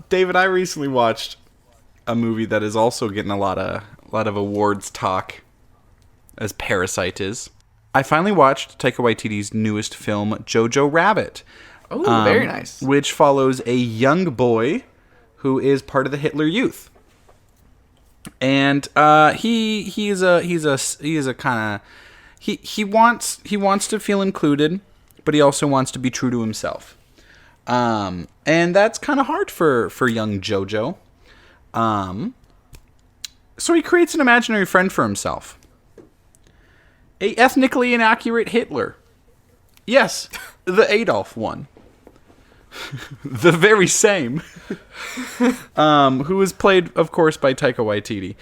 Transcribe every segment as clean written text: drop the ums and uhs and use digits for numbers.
David, I recently watched a movie that is also getting a lot of awards talk, as Parasite is. I finally watched Taika Waititi's newest film, Jojo Rabbit. Oh, very nice. Which follows a young boy who is part of the Hitler Youth, and he wants to feel included, but he also wants to be true to himself, and that's kind of hard for young Jojo. So he creates an imaginary friend for himself. A ethnically inaccurate Hitler. Yes, the Adolf one. The very same. Who was played, of course, by Taika Waititi.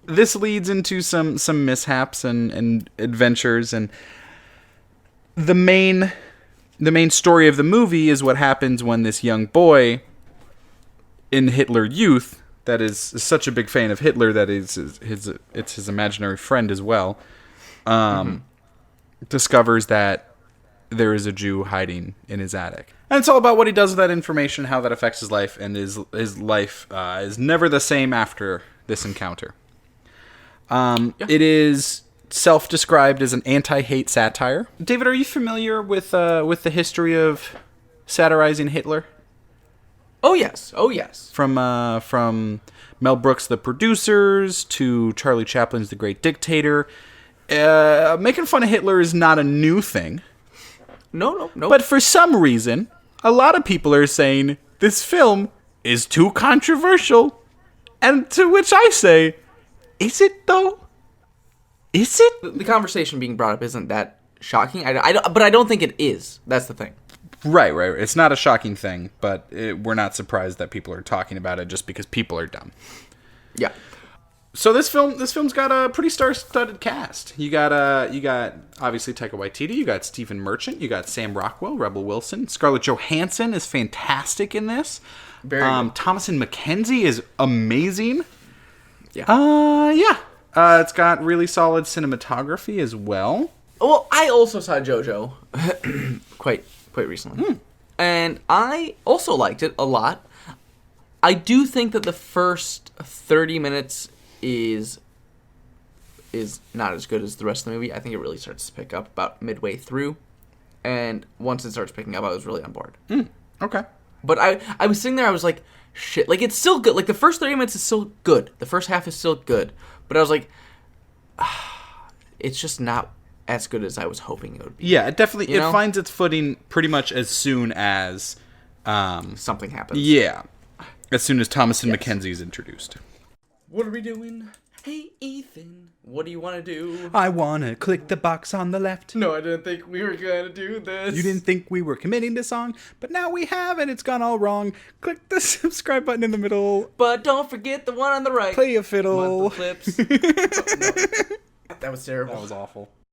This leads into some mishaps and adventures, and the main story of the movie is what happens when this young boy in Hitler Youth, that is such a big fan of Hitler that it's his imaginary friend as well, discovers that there is a Jew hiding in his attic. And it's all about what he does with that information, how that affects his life, and his life is never the same after this encounter. It is self-described as an anti-hate satire. David, are you familiar with the history of satirizing Hitler? Oh yes. From Mel Brooks' The Producers to Charlie Chaplin's The Great Dictator. Making fun of Hitler is not a new thing. No. But for some reason, a lot of people are saying this film is too controversial. And to which I say, is it though? Is it? The conversation being brought up isn't that shocking. But I don't think it is. That's the thing. Right. It's not a shocking thing, but we're not surprised that people are talking about it just because people are dumb. Yeah. So this film's got a pretty star-studded cast. You got obviously Taika Waititi, you got Stephen Merchant, you got Sam Rockwell, Rebel Wilson, Scarlett Johansson is fantastic in this. Very good. Thomasin McKenzie is amazing. Yeah. It's got really solid cinematography as well. Well, I also saw JoJo quite recently. And I also liked it a lot. I do think that the first 30 minutes is not as good as the rest of the movie. I think it really starts to pick up about midway through. And once it starts picking up, I was really on board. Okay. But I was sitting there, I was like, shit. Like, it's still good. Like, the first 30 minutes is still good. The first half is still good. But I was like, it's just not as good as I was hoping it would be. Yeah, it definitely it finds its footing pretty much as soon as something happens. Yeah. As soon as Thomasin McKenzie is introduced. What are we doing? Hey, Ethan, what do you want to do? I want to click the box on the left. No, I didn't think we were going to do this. You didn't think we were committing to song, but now we have, and it's gone all wrong. Click the subscribe button in the middle. But don't forget the one on the right. Play a fiddle. Clips. Oh, no. That was terrible. That was awful.